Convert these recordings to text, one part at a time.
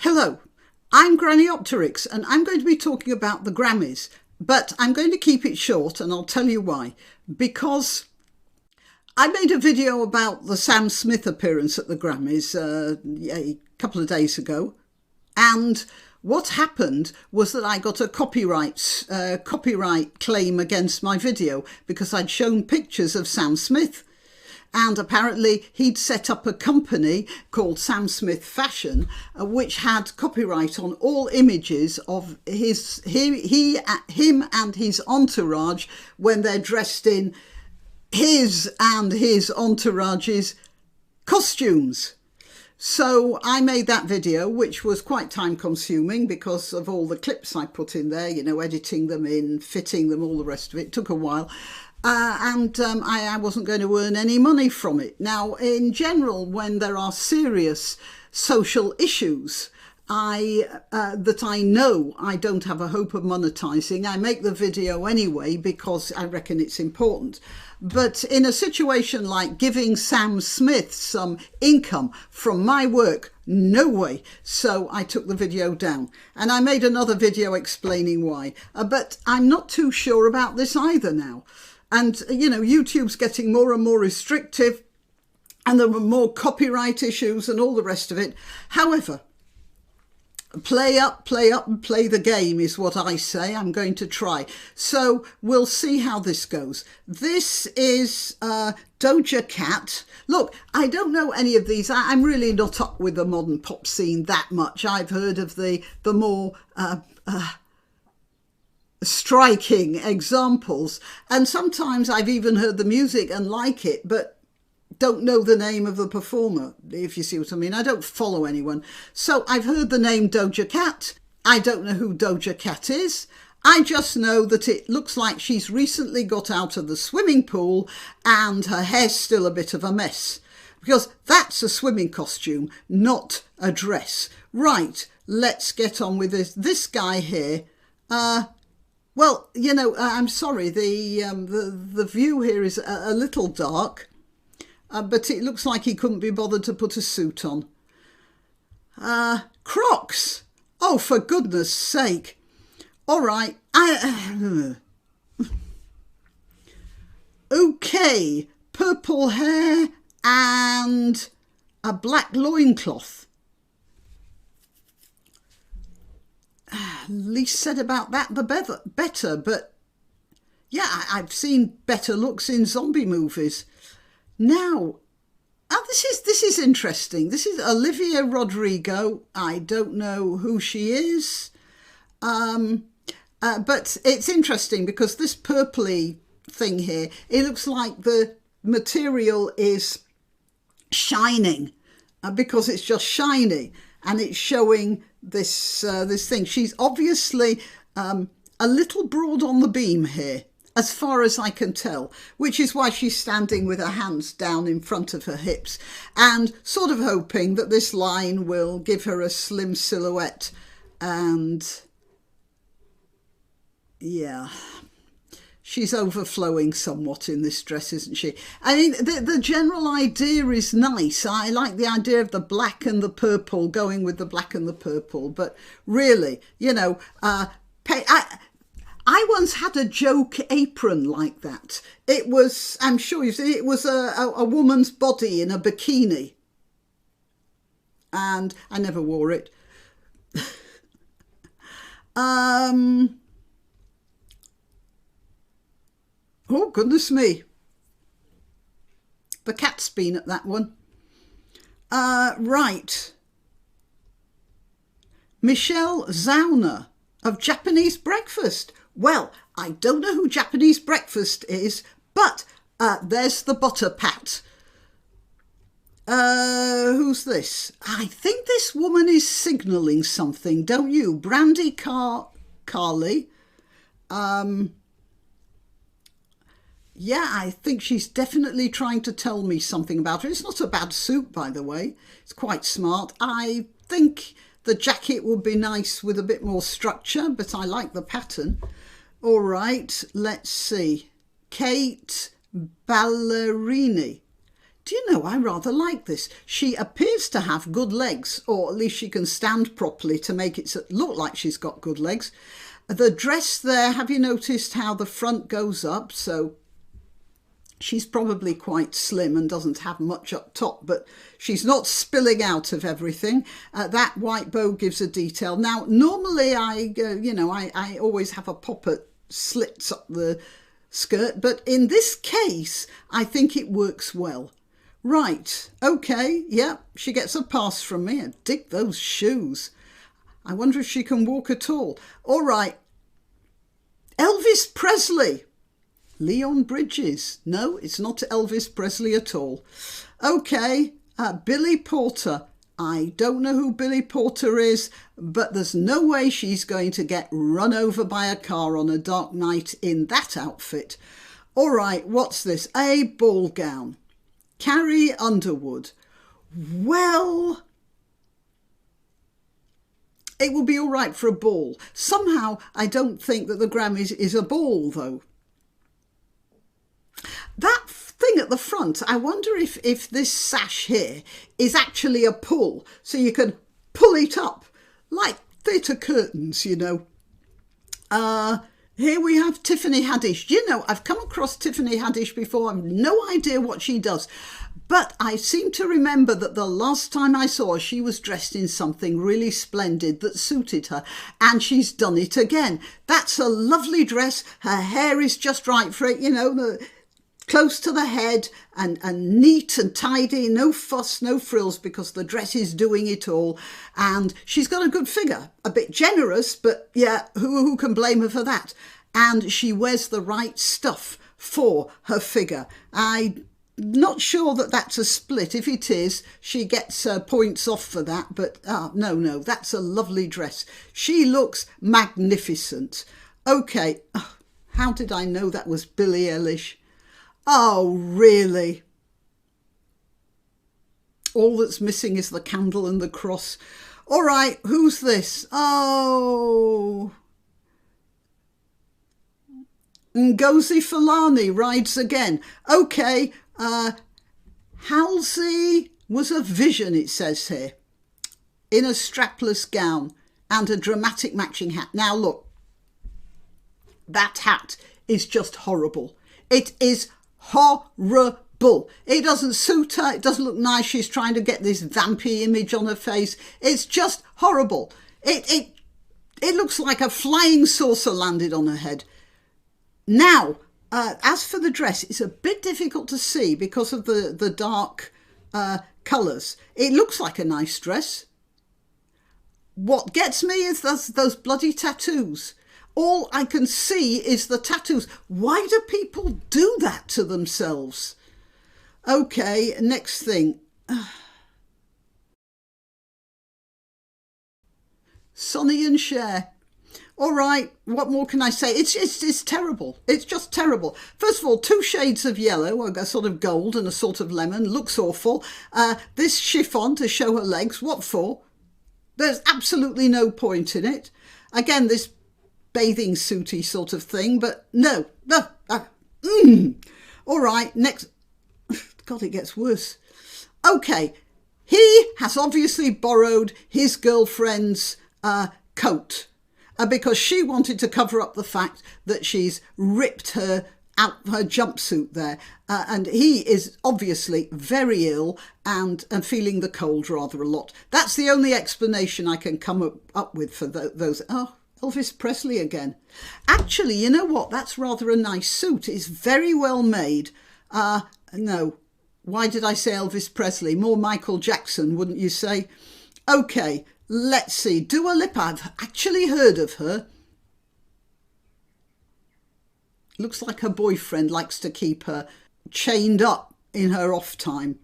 Hello, I'm Granniopteryx and I'm going to be talking about the Grammys, but I'm going to keep it short and I'll tell you why. Because I made a video about the Sam Smith appearance at the Grammys a couple of days ago, and what happened was that I got a copyright claim against my video because I'd shown pictures of Sam Smith. And apparently he'd set up a company called Sam Smith Fashion, which had copyright on all images of him and his entourage when they're dressed in his and his entourage's costumes. So I made that video, which was quite time consuming because of all the clips I put in there, you know, editing them in, fitting them, all the rest of it. It took a while. I wasn't going to earn any money from it. Now, in general, when there are serious social issues that I know I don't have a hope of monetizing, I make the video anyway because I reckon it's important. But in a situation like giving Sam Smith some income from my work, no way. So I took the video down and I made another video explaining why. But I'm not too sure about this either now. And, you know, YouTube's getting more and more restrictive and there were more copyright issues and all the rest of it. However, play up and play the game is what I say. I'm going to try. So we'll see how this goes. This is Doja Cat. Look, I don't know any of these. I'm really not up with the modern pop scene that much. I've heard of the more striking examples, and sometimes I've even heard the music and like it, but don't know the name of the performer, if you see what I mean. I don't follow anyone. So I've heard the name Doja Cat. I don't know who Doja Cat is. I just know that it looks like she's recently got out of the swimming pool and her hair's still a bit of a mess, because that's a swimming costume, not a dress. Right, let's get on with this. This guy here, well, you know, I'm sorry, the view here is a little dark, but it looks like he couldn't be bothered to put a suit on. Crocs! Oh, for goodness sake. All right. Okay, purple hair and a black loincloth. Least said about that the better, but yeah, I've seen better looks in zombie movies. Now, this is interesting. This is Olivia Rodrigo. I don't know who she is, but it's interesting because this purpley thing here, it looks like the material is shining because it's just shiny and it's showing this thing. She's obviously a little broad on the beam here, as far as I can tell, which is why she's standing with her hands down in front of her hips and sort of hoping that this line will give her a slim silhouette. And yeah, she's overflowing somewhat in this dress, isn't she? I mean, the general idea is nice. I like the idea of the black and the purple, going with the black and the purple. But really, you know, I once had a joke apron like that. It was, I'm sure you've seen it, was a woman's body in a bikini. And I never wore it. Oh, goodness me. The cat's been at that one. Right. Michelle Zauner of Japanese Breakfast. Well, I don't know who Japanese Breakfast is, but there's the butter pat. Who's this? I think this woman is signalling something, don't you? Brandy Carly. Yeah, I think she's definitely trying to tell me something about her. It's not a bad suit, by the way. It's quite smart. I think the jacket would be nice with a bit more structure, but I like the pattern. All right, let's see. Kate Ballerini. Do you know, I rather like this. She appears to have good legs, or at least she can stand properly to make it look like she's got good legs. The dress there, have you noticed how the front goes up? So she's probably quite slim and doesn't have much up top, but she's not spilling out of everything. That white bow gives a detail. Now, normally I always have a poppet slits up the skirt, but in this case, I think it works well. Right, okay, yeah, she gets a pass from me. I dig those shoes. I wonder if she can walk at all. All right, Elvis Presley. Leon Bridges. No, it's not Elvis Presley at all. Okay, Billy Porter. I don't know who Billy Porter is, but there's no way she's going to get run over by a car on a dark night in that outfit. All right, what's this? A ball gown. Carrie Underwood. Well, it will be all right for a ball. Somehow, I don't think that the Grammys is a ball, though. That thing at the front, I wonder if this sash here is actually a pull, so you can pull it up, like theatre curtains, you know. Here we have Tiffany Haddish. You know, I've come across Tiffany Haddish before. I've no idea what she does. But I seem to remember that the last time I saw her, she was dressed in something really splendid that suited her. And she's done it again. That's a lovely dress. Her hair is just right for it, you know, close to the head and neat and tidy, no fuss, no frills, because the dress is doing it all. And she's got a good figure, a bit generous, but yeah, who can blame her for that? And she wears the right stuff for her figure. I'm not sure that that's a split. If it is, she gets points off for that, but no, that's a lovely dress. She looks magnificent. Okay, how did I know that was Billie Eilish? Oh, really? All that's missing is the candle and the cross. All right, who's this? Oh, Ngozi Fulani rides again. Okay, Halsey was a vision, it says here, in a strapless gown and a dramatic matching hat. Now, look, that hat is just horrible. It is horrible. It doesn't suit her. It doesn't look nice. She's trying to get this vampy image on her face. It's just horrible. It looks like a flying saucer landed on her head. Now, as for the dress, it's a bit difficult to see because of the dark colours. It looks like a nice dress. What gets me is those bloody tattoos. All I can see is the tattoos. Why do people do that to themselves? Okay, next thing. Sonny and Cher. All right, what more can I say? It's terrible. It's just terrible. First of all, 2 shades of yellow, a sort of gold and a sort of lemon. Looks awful. This chiffon to show her legs. What for? There's absolutely no point in it. Again, this bathing suity sort of thing, but no. All right, next. God, it gets worse. Okay, he has obviously borrowed his girlfriend's coat because she wanted to cover up the fact that she's ripped her out her jumpsuit there, and he is obviously very ill and feeling the cold rather a lot. That's the only explanation I can come up with for those. Oh, Elvis Presley again. Actually, you know what? That's rather a nice suit. It's very well made. No. Why did I say Elvis Presley? More Michael Jackson, wouldn't you say? Okay, let's see. Dua Lipa. I've actually heard of her. Looks like her boyfriend likes to keep her chained up in her off time.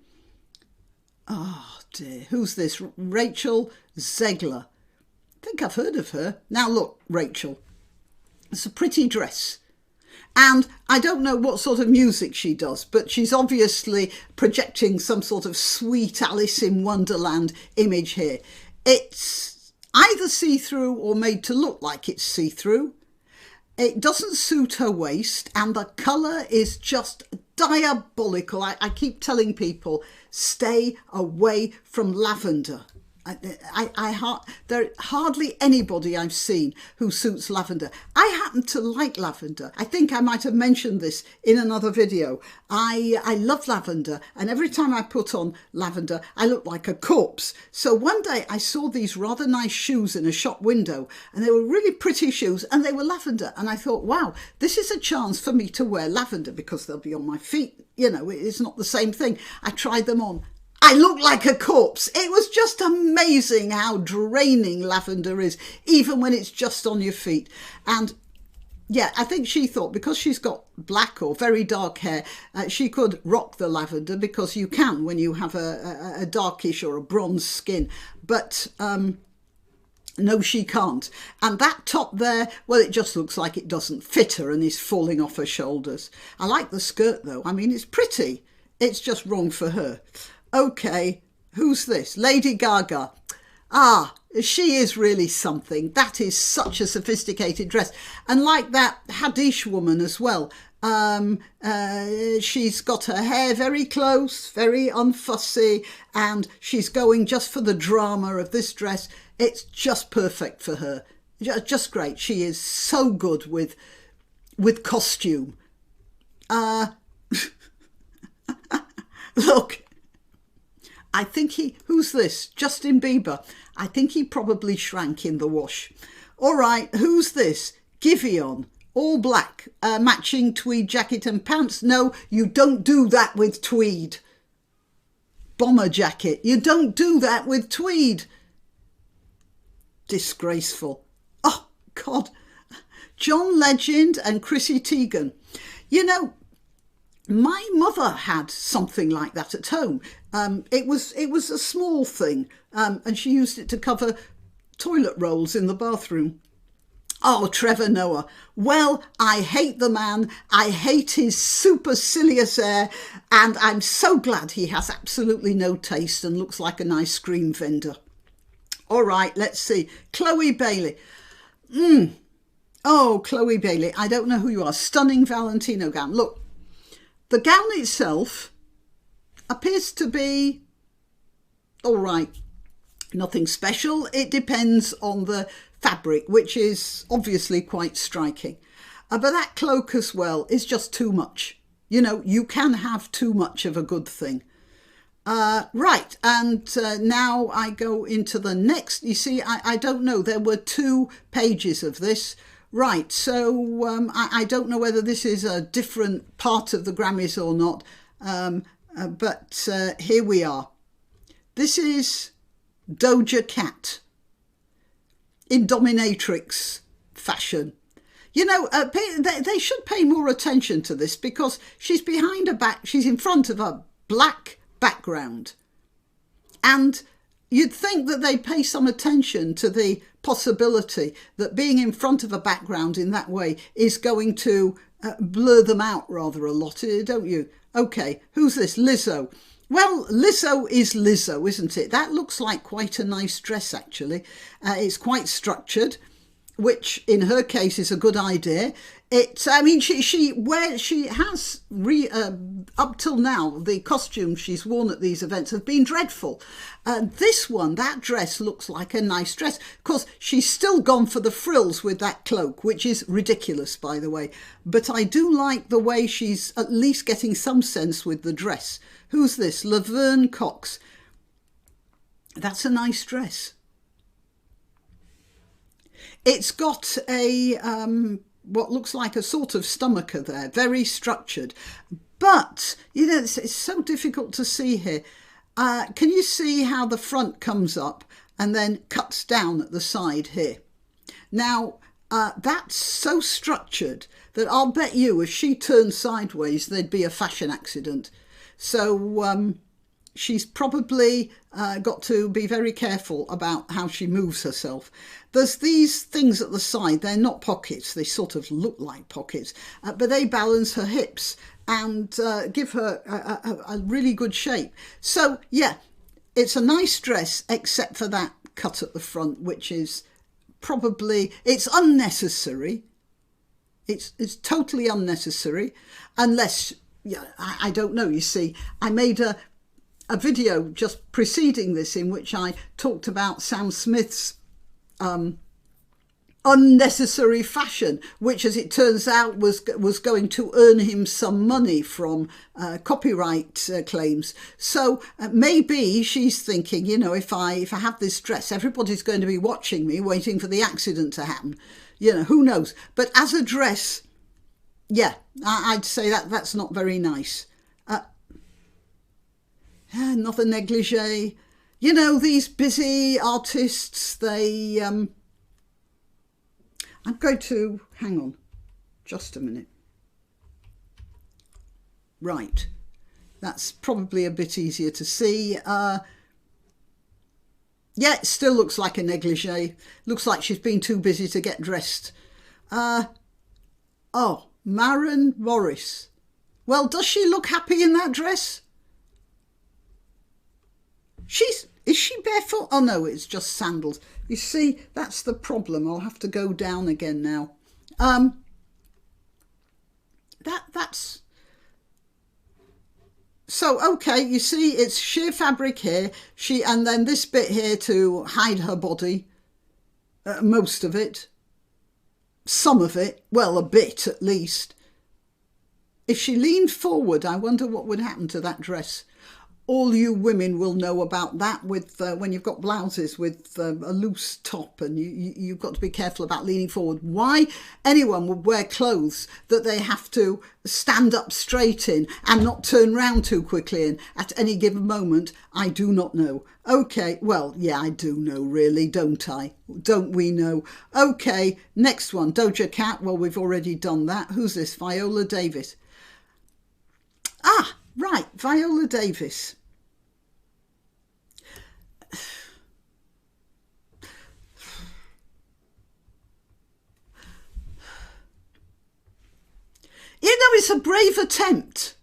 Oh dear. Who's this? Rachel Zegler. I think I've heard of her. Now look, Rachel. It's a pretty dress. And I don't know what sort of music she does, but she's obviously projecting some sort of sweet Alice in Wonderland image here. It's either see-through or made to look like it's see-through. It doesn't suit her waist, and the colour is just diabolical. I keep telling people, stay away from lavender. There hardly anybody I've seen who suits lavender. I happen to like lavender. I think I might have mentioned this in another video. I love lavender, and every time I put on lavender, I look like a corpse. So one day I saw these rather nice shoes in a shop window, and they were really pretty shoes, and they were lavender. And I thought, wow, this is a chance for me to wear lavender because they'll be on my feet. You know, it's not the same thing. I tried them on. I looked like a corpse. It was just amazing how draining lavender is, even when it's just on your feet. And yeah, I think she thought because she's got black or very dark hair, she could rock the lavender, because you can when you have a darkish or a bronze skin. But no, she can't. And that top there, well, it just looks like it doesn't fit her and is falling off her shoulders. I like the skirt though. I mean, it's pretty. It's just wrong for her. Okay, who's this? Lady Gaga. Ah, she is really something. That is such a sophisticated dress. And like that Hadish woman as well. She's got her hair very close, very unfussy, and she's going just for the drama of this dress. It's just perfect for her. Just great. She is so good with costume. Look. I think who's this? Justin Bieber. I think he probably shrank in the wash. All right, who's this? Giveon, all black, matching tweed jacket and pants. No, you don't do that with tweed. Bomber jacket, you don't do that with tweed. Disgraceful. Oh, God. John Legend and Chrissy Teigen. You know, my mother had something like that at home. It was a small thing, and she used it to cover toilet rolls in the bathroom. Oh, Trevor Noah. Well, I hate the man. I hate his supercilious air, and I'm so glad he has absolutely no taste and looks like an ice cream vendor. All right, let's see. Chloe Bailey. Oh, Chloe Bailey. I don't know who you are. Stunning Valentino gown. Look. The gown itself appears to be all right, nothing special. It depends on the fabric, which is obviously quite striking. But that cloak as well is just too much. You know, you can have too much of a good thing. Right, and now I go into the next. You see, I don't know. There were 2 pages of this. Right, so I don't know whether this is a different part of the Grammys or not, but here we are. This is Doja Cat in dominatrix fashion. You know, they should pay more attention to this, because she's she's in front of a black background. And you'd think that they'd pay some attention to the possibility that being in front of a background in that way is going to blur them out rather a lot, don't you? Okay, who's this? Lizzo. Well, Lizzo is Lizzo, isn't it? That looks like quite a nice dress, actually. It's quite structured, which in her case is a good idea. I mean, she has up till now, the costumes she's worn at these events have been dreadful. This one, that dress looks like a nice dress. Of course, she's still gone for the frills with that cloak, which is ridiculous, by the way. But I do like the way she's at least getting some sense with the dress. Who's this? Laverne Cox. That's a nice dress. It's got a what looks like a sort of stomacher there, very structured. But, you know, it's so difficult to see here. Can you see how the front comes up and then cuts down at the side here? Now, that's so structured that I'll bet you if she turned sideways, there'd be a fashion accident. So she's probably got to be very careful about how she moves herself. There's these things at the side. They're not pockets. They sort of look like pockets, but they balance her hips and give her a really good shape. So, yeah, it's a nice dress, except for that cut at the front, which is probably, it's unnecessary. It's totally unnecessary, unless, yeah, I don't know. You see, I made a video just preceding this in which I talked about Sam Smith's unnecessary fashion, which, as it turns out, was going to earn him some money from copyright claims. So maybe she's thinking, you know, if I have this dress, everybody's going to be watching me, waiting for the accident to happen. You know, who knows? But as a dress, yeah, I'd say that's not very nice. Another negligee. You know, these busy artists, they... I'm going to... Hang on. Just a minute. Right. That's probably a bit easier to see. Yeah, it still looks like a negligee. Looks like she's been too busy to get dressed. Oh, Maren Morris. Well, does she look happy in that dress? Is she barefoot? Oh no, it's just sandals. You see, that's the problem. I'll have to go down again now. That's so okay. You see, it's sheer fabric here. And then this bit here to hide her body. Most of it, some of it. Well, a bit at least. If she leaned forward, I wonder what would happen to that dress. All you women will know about that with when you've got blouses with a loose top, and you've got to be careful about leaning forward. Why anyone would wear clothes that they have to stand up straight in and not turn round too quickly in at any given moment, I do not know. Okay, well, yeah, I do know really, don't I? Don't we know? Okay, next one, Doja Cat. Well, we've already done that. Who's this? Viola Davis. Ah, right, Viola Davis. You know, it's a brave attempt.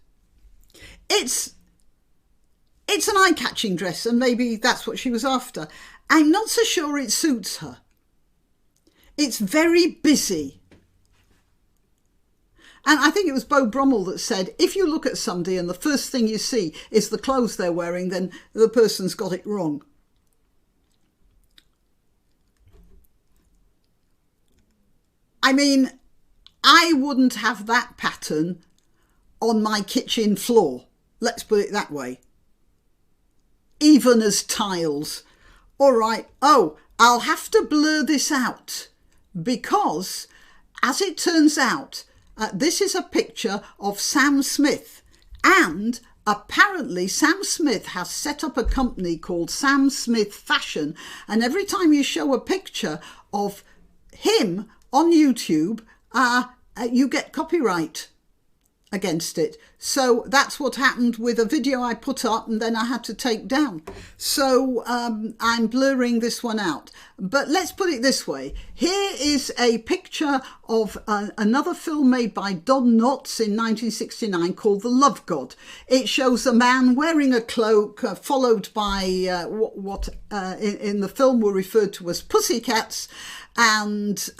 It's an eye-catching dress, and maybe that's what she was after. I'm not so sure it suits her. It's very busy. And I think it was Beau Brummel that said, if you look at somebody and the first thing you see is the clothes they're wearing, then the person's got it wrong. I mean, I wouldn't have that pattern on my kitchen floor. Let's put it that way. Even as tiles. All right. Oh, I'll have to blur this out because, as it turns out, this is a picture of Sam Smith, and apparently Sam Smith has set up a company called Sam Smith Fashion, and every time you show a picture of him on YouTube, you get copyright against it. So that's what happened with a video I put up and then I had to take down. So I'm blurring this one out. But let's put it this way. Here is a picture of another film made by Don Knotts in 1969 called The Love God. It shows a man wearing a cloak followed by what in the film were referred to as pussycats, and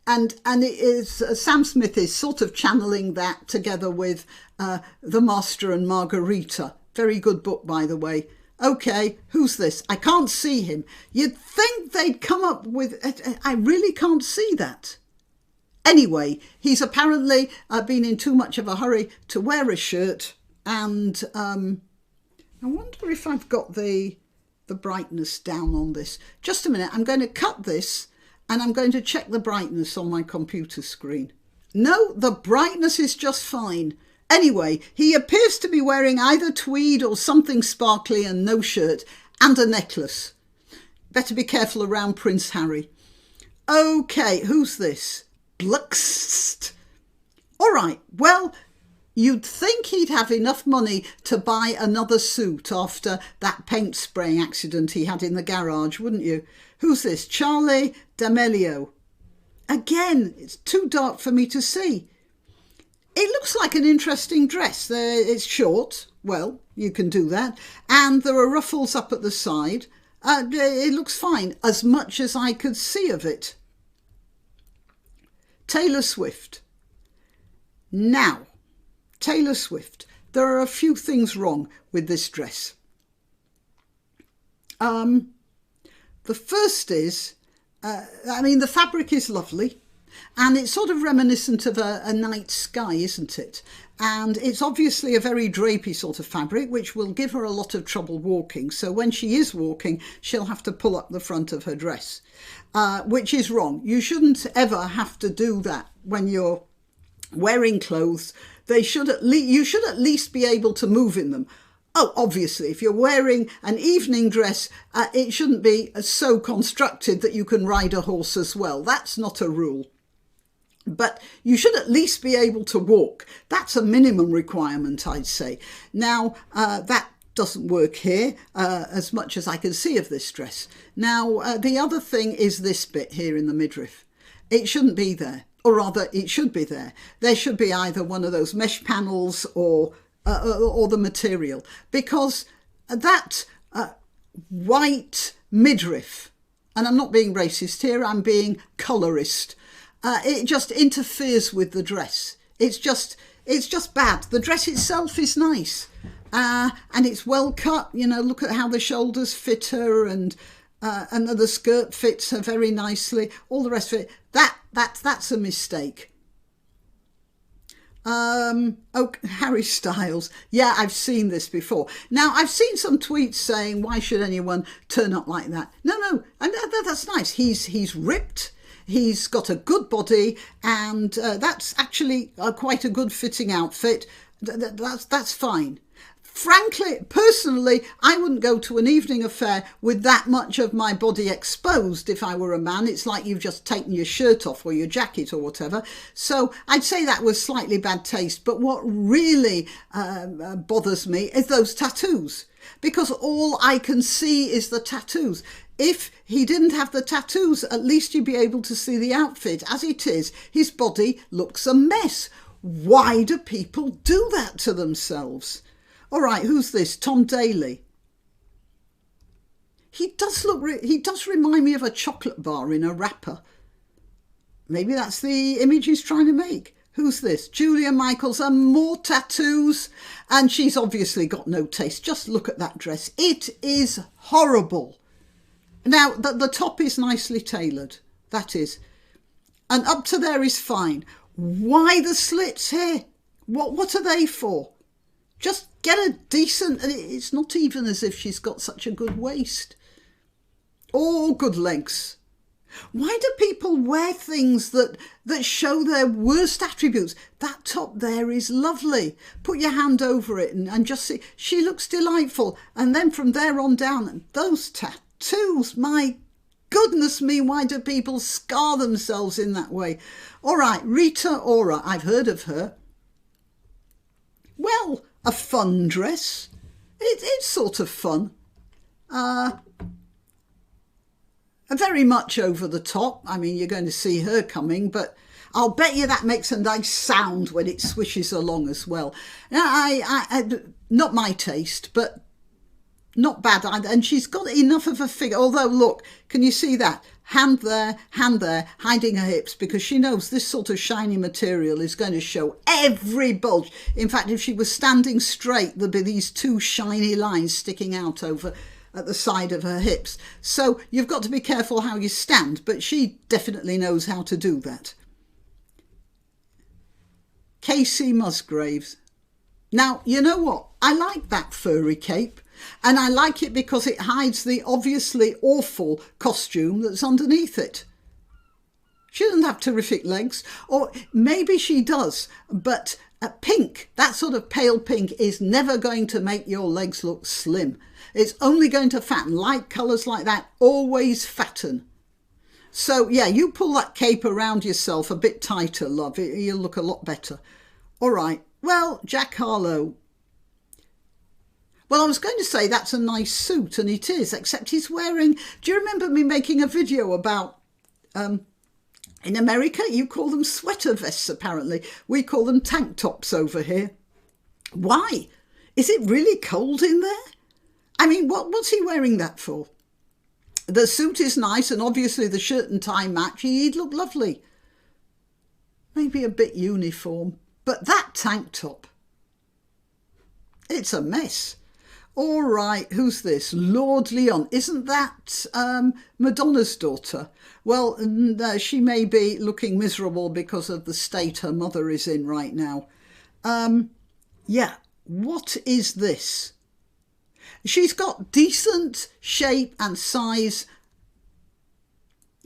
it is Sam Smith is sort of channeling that together with The Master and Margarita. Very good book, by the way. Okay, who's this? I can't see him. You'd think they'd come up with... I really can't see that. Anyway, he's apparently been in too much of a hurry to wear a shirt, and I wonder if I've got the brightness down on this. Just a minute, I'm going to cut this and I'm going to check the brightness on my computer screen. No, the brightness is just fine. Anyway, he appears to be wearing either tweed or something sparkly and no shirt and a necklace. Better be careful around Prince Harry. Okay, who's this? Bluxt. All right, well, you'd think he'd have enough money to buy another suit after that paint spraying accident he had in the garage, wouldn't you? Who's this? Charlie D'Amelio. Again, it's too dark for me to see. It looks like an interesting dress. It's short. Well, you can do that. And there are ruffles up at the side. It looks fine, as much as I could see of it. Taylor Swift. Now, Taylor Swift, there are a few things wrong with this dress. The first is, the fabric is lovely, and it's sort of reminiscent of a night sky, isn't it? And it's obviously a very drapey sort of fabric, which will give her a lot of trouble walking. So when she is walking, she'll have to pull up the front of her dress, which is wrong. You shouldn't ever have to do that when you're wearing clothes. You should at least be able to move in them. Oh, obviously, if you're wearing an evening dress, it shouldn't be so constructed that you can ride a horse as well. That's not a rule. But you should at least be able to walk. That's a minimum requirement, I'd say. Now, that doesn't work here as much as I can see of this dress. Now, the other thing is this bit here in the midriff. It shouldn't be there, or rather, it should be there. There should be either one of those mesh panels or the material, because that white midriff, and I'm not being racist here, I'm being colourist, it just interferes with the dress. It's just bad. The dress itself is nice, and it's well cut. You know, look at how the shoulders fit her, and the skirt fits her very nicely. All the rest of it, that's a mistake. Harry Styles. Yeah, I've seen this before. Now, I've seen some tweets saying, why should anyone turn up like that? No, and that's nice. He's ripped. He's got a good body, and that's actually quite a good fitting outfit. That's fine. Frankly, personally, I wouldn't go to an evening affair with that much of my body exposed if I were a man. It's like you've just taken your shirt off or your jacket or whatever. So I'd say that was slightly bad taste. But what really bothers me is those tattoos, because all I can see is the tattoos. If he didn't have the tattoos, at least you'd be able to see the outfit. As it is, his body looks a mess. Why do people do that to themselves? All right, who's this? Tom Daley. He does remind me of a chocolate bar in a wrapper. Maybe that's the image he's trying to make. Who's this? Julia Michaels, and more tattoos. And she's obviously got no taste. Just look at that dress. It is horrible. Now, the top is nicely tailored. That is. And up to there is fine. Why the slits here? What are they for? Just get a decent... It's not even as if she's got such a good waist. Or good legs. Why do people wear things that show their worst attributes? That top there is lovely. Put your hand over it and just see. She looks delightful. And then from there on down, and those tattoos, my goodness me, why do people scar themselves in that way? All right, Rita Ora, I've heard of her. Well, a fun dress. It's sort of fun. Very much over the top. I mean, you're going to see her coming, but I'll bet you that makes a nice sound when it swishes along as well. Now, I not my taste, but not bad. And she's got enough of a figure. Although, look, can you see that? Hand there, hiding her hips, because she knows this sort of shiny material is going to show every bulge. In fact, if she was standing straight, there'd be these two shiny lines sticking out over at the side of her hips. So you've got to be careful how you stand, but she definitely knows how to do that. Casey Musgraves. Now, you know what? I like that furry cape. And I like it because it hides the obviously awful costume that's underneath it. She doesn't have terrific legs, or maybe she does, but pink, that sort of pale pink, is never going to make your legs look slim. It's only going to fatten. Light colours like that always fatten. So, yeah, you pull that cape around yourself a bit tighter, love. You'll look a lot better. All right. Well, Jack Harlow. Well, I was going to say that's a nice suit, and it is, except he's wearing... Do you remember me making a video about... in America, you call them sweater vests, apparently. We call them tank tops over here. Why? Is it really cold in there? I mean, what's he wearing that for? The suit is nice, and obviously the shirt and tie match. He'd look lovely. maybe a bit uniform. But that tank top, it's a mess. All right, who's this? Lord Leon. Isn't that Madonna's daughter? Well, she may be looking miserable because of the state her mother is in right now. Yeah, what is this? She's got decent shape and size.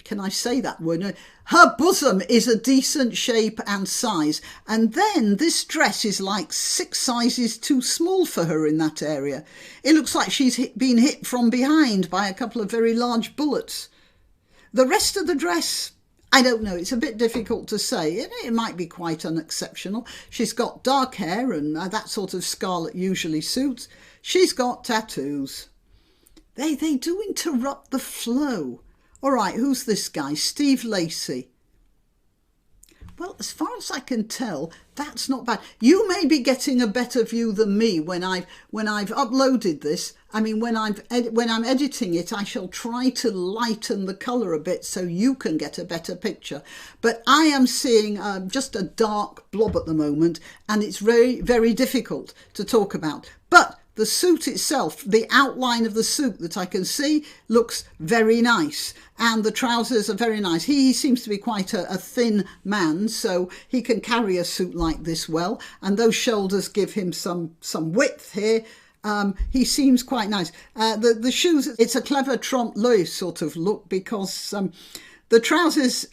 Can I say that word? Her bosom is a decent shape and size. And then this dress is like 6 sizes too small for her in that area. It looks like she's been hit from behind by a couple of very large bullets. The rest of the dress, I don't know. It's a bit difficult to say. It might be quite unexceptional. She's got dark hair and that sort of scarlet usually suits. She's got tattoos. They do interrupt the flow. All right, who's this guy? Steve Lacey. Well, as far as I can tell, that's not bad. You may be getting a better view than me when I've uploaded this. I mean, when I'm editing it, I shall try to lighten the colour a bit so you can get a better picture. But I am seeing just a dark blob at the moment, and it's very, very difficult to talk about. But the suit itself, the outline of the suit that I can see, looks very nice. And the trousers are very nice. He seems to be quite a thin man, so he can carry a suit like this well. And those shoulders give him some width here. He seems quite nice. The shoes, it's a clever trompe-l'oeil sort of look, because the trousers,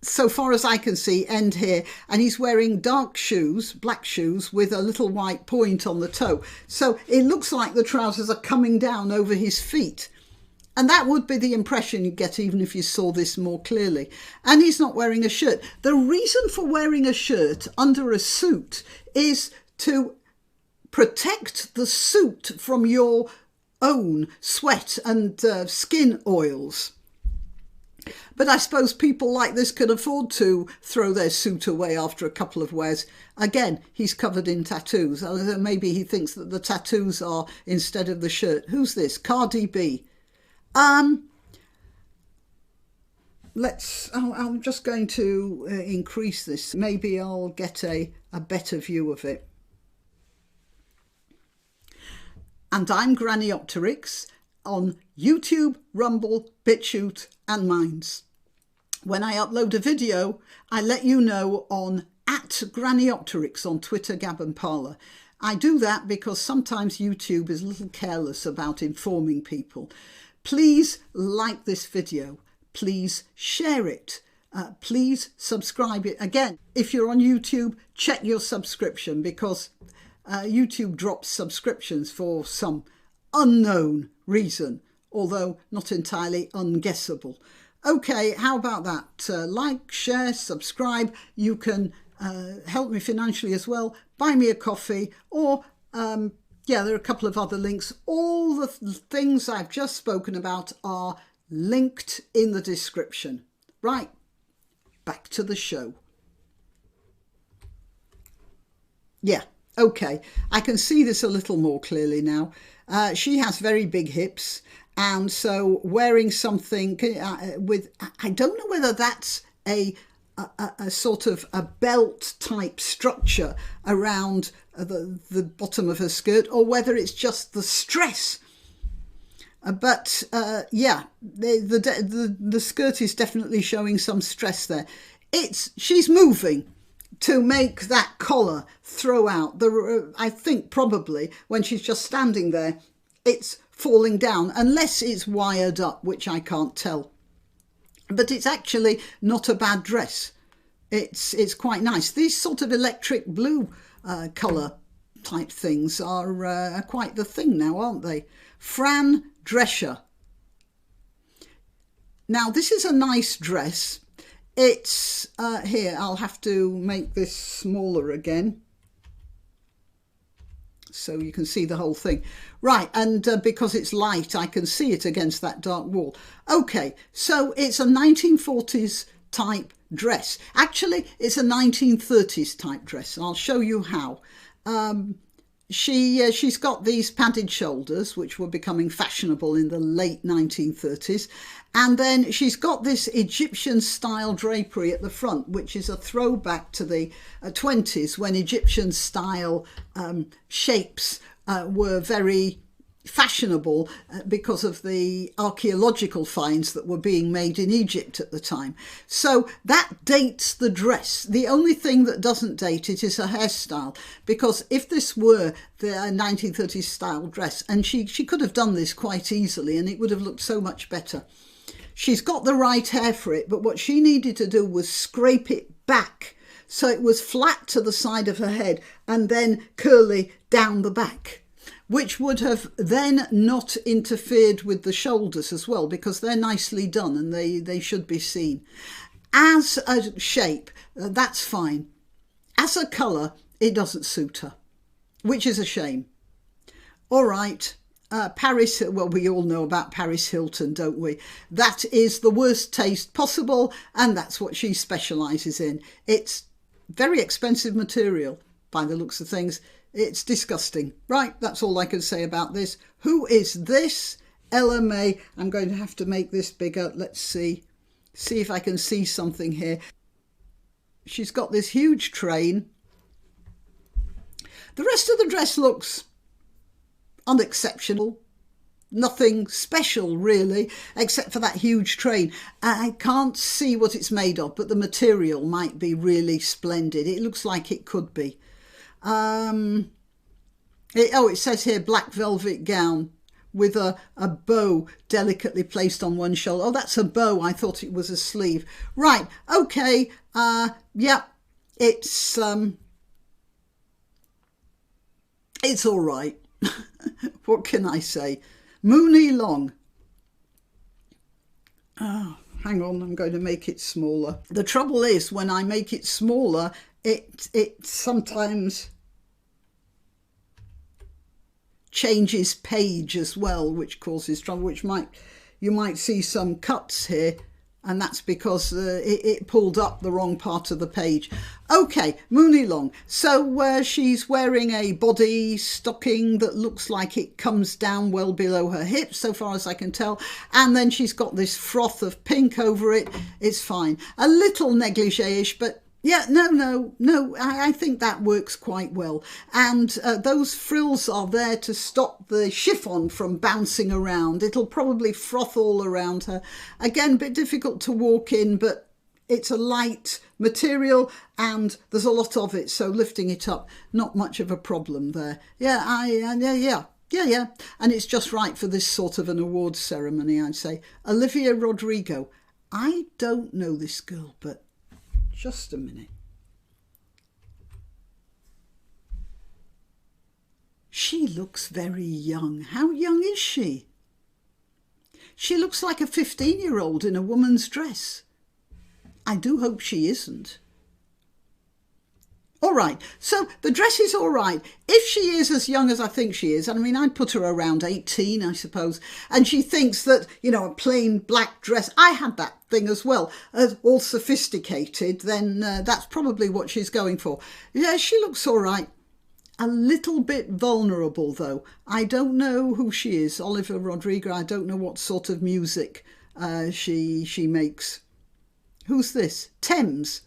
so far as I can see, end here, and he's wearing dark shoes, black shoes, with a little white point on the toe. So it looks like the trousers are coming down over his feet. And that would be the impression you get even if you saw this more clearly. And he's not wearing a shirt. The reason for wearing a shirt under a suit is to protect the suit from your own sweat and skin oils. But I suppose people like this can afford to throw their suit away after a couple of wears. Again, he's covered in tattoos. Maybe he thinks that the tattoos are instead of the shirt. Who's this? Cardi B. I'm just going to increase this. Maybe I'll get a better view of it. And I'm Granniopteryx on YouTube, Rumble, BitChute and Minds. When I upload a video, I let you know on @Granniopteryx on Twitter, Gab and Parler. I do that because sometimes YouTube is a little careless about informing people. Please like this video. Please share it. Please subscribe it. Again, if you're on YouTube, check your subscription, because YouTube drops subscriptions for some unknown reason, although not entirely unguessable. Okay, how about that? Like, share, subscribe. You can help me financially as well. Buy me a coffee, or yeah, there are a couple of other links. All the things I've just spoken about are linked in the description. Right, back to the show. Yeah, okay, I can see this a little more clearly now. She has very big hips, and so wearing something with, I don't know whether that's a sort of a belt type structure around the bottom of her skirt, or whether it's just the stress. But yeah, the skirt is definitely showing some stress there. She's moving to make that collar throw out. I think probably when she's just standing there, it's falling down, unless it's wired up, which I can't tell. But it's actually not a bad dress. It's quite nice. These sort of electric blue colour type things are quite the thing now, aren't they? Fran Drescher. Now, this is a nice dress. It's here, I'll have to make this smaller again so you can see the whole thing. Right, and because it's light, I can see it against that dark wall. Okay, so it's a 1940s type dress. Actually, it's a 1930s type dress. I'll show you how. she's got these padded shoulders, which were becoming fashionable in the late 1930s. And then she's got this Egyptian style drapery at the front, which is a throwback to the 20s, when Egyptian style shapes were very fashionable because of the archaeological finds that were being made in Egypt at the time. So that dates the dress. The only thing that doesn't date it is her hairstyle, because if this were the 1930s style dress, and she could have done this quite easily and it would have looked so much better. She's got the right hair for it, but what she needed to do was scrape it back so it was flat to the side of her head and then curly down the back, which would have then not interfered with the shoulders as well, because they're nicely done and they should be seen. As a shape, that's fine. As a colour, it doesn't suit her, which is a shame. All right. Paris, well, we all know about Paris Hilton, don't we? That is the worst taste possible, and that's what she specialises in. It's very expensive material, by the looks of things. It's disgusting. Right, that's all I can say about this. Who is this? Ella May. I'm going to have to make this bigger. Let's see if I can see something here. She's got this huge train. The rest of the dress looks unexceptional, nothing special really, except for that huge train. I can't see what it's made of, but the material might be really splendid. It looks like it could be. It says here black velvet gown with a bow delicately placed on one shoulder. Oh, that's a bow. I thought it was a sleeve. Right, okay, yeah, it's all right. What can I say? Moony long. Oh, hang on, I'm going to make it smaller. The trouble is, when I make it smaller, it sometimes changes page as well, which causes trouble, you might see some cuts here, and that's because it pulled up the wrong part of the page. Okay, Moony long. So she's wearing a body stocking that looks like it comes down well below her hips, so far as I can tell. And then she's got this froth of pink over it. It's fine. A little negligee-ish, but yeah, no, I think that works quite well. And those frills are there to stop the chiffon from bouncing around. It'll probably froth all around her. Again, a bit difficult to walk in, but it's a light material and there's a lot of it, so lifting it up, not much of a problem there. Yeah, yeah. And it's just right for this sort of an awards ceremony, I'd say. Olivia Rodrigo. I don't know this girl, but just a minute. She looks very young. How young is she? She looks like a 15-year-old in a woman's dress. I do hope she isn't. All right, so the dress is all right. If she is as young as I think she is, I mean, I'd put her around 18, I suppose, and she thinks that, you know, a plain black dress, I had that thing as well, all sophisticated, then that's probably what she's going for. Yeah, she looks all right. A little bit vulnerable, though. I don't know who she is, Olivia Rodrigo. I don't know what sort of music she makes. Who's this? Thames.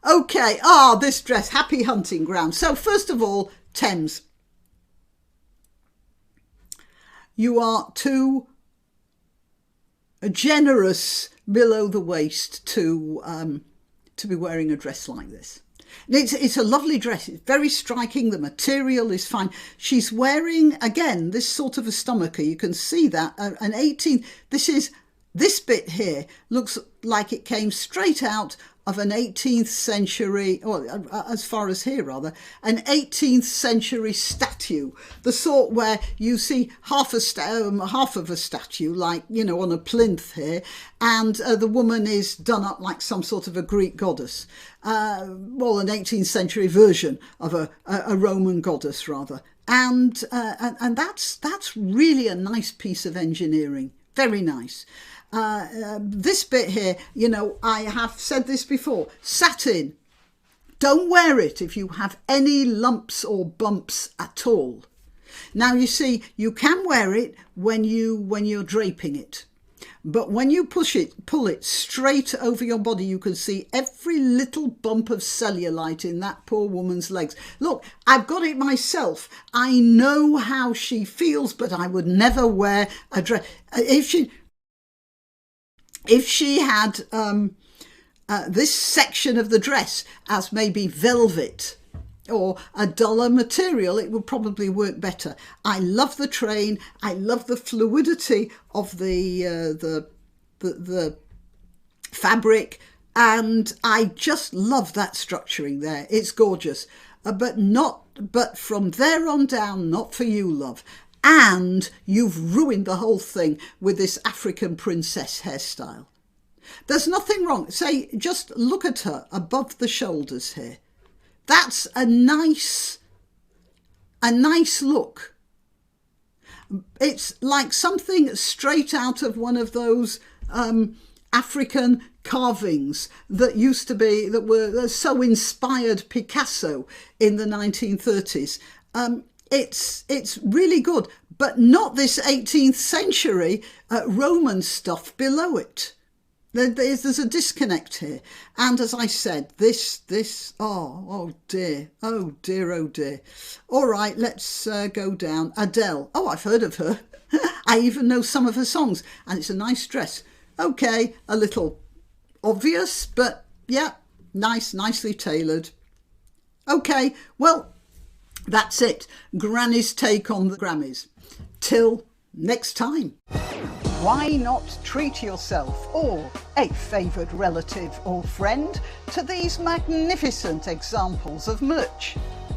Okay, this dress, Happy Hunting Ground. So first of all, Thames. You are too generous below the waist to be wearing a dress like this. It's a lovely dress. It's very striking. The material is fine. She's wearing, again, this sort of a stomacher. You can see that. An 18, this bit here looks like it came straight out of an 18th century, or as far as here rather, an 18th century statue, the sort where you see half of a statue, like, you know, on a plinth here, and the woman is done up like some sort of a Greek goddess, well, an 18th century version of a Roman goddess rather, and that's really a nice piece of engineering, very nice. This bit here, you know, I have said this before, satin, Don't wear it if you have any lumps or bumps at all. Now you see, you can wear it when you're draping it, but when you pull it straight over your body, you can see every little bump of cellulite in that poor woman's legs. Look, I've got it myself. I know how she feels, but I would never wear a dress. If she had this section of the dress as maybe velvet or a duller material, it would probably work better. I love the train. I love the fluidity of the fabric, and I just love that structuring there. It's gorgeous, but from there on down, not for you, love. And you've ruined the whole thing with this African princess hairstyle. There's nothing wrong. Say, just look at her above the shoulders here. That's a nice look. It's like something straight out of one of those African carvings that used to be, that were so inspired Picasso in the 1930s. It's really good, but not this 18th century Roman stuff below it. There's a disconnect here. And as I said, oh dear. All right, let's go down. Adele. Oh, I've heard of her. I even know some of her songs, and it's a nice dress. Okay, a little obvious, but yeah, nicely tailored. Okay, well, that's it. Granny's take on the Grammys. Till next time. Why not treat yourself or a favoured relative or friend to these magnificent examples of merch?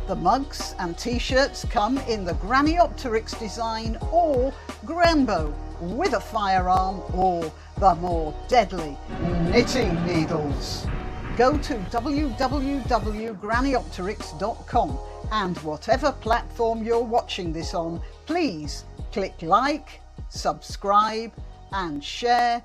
The mugs and t-shirts come in the Granniopteryx design or Grambo with a firearm or the more deadly knitting needles. Go to www.granniopteryx.com and whatever platform you're watching this on, please click like, subscribe and share.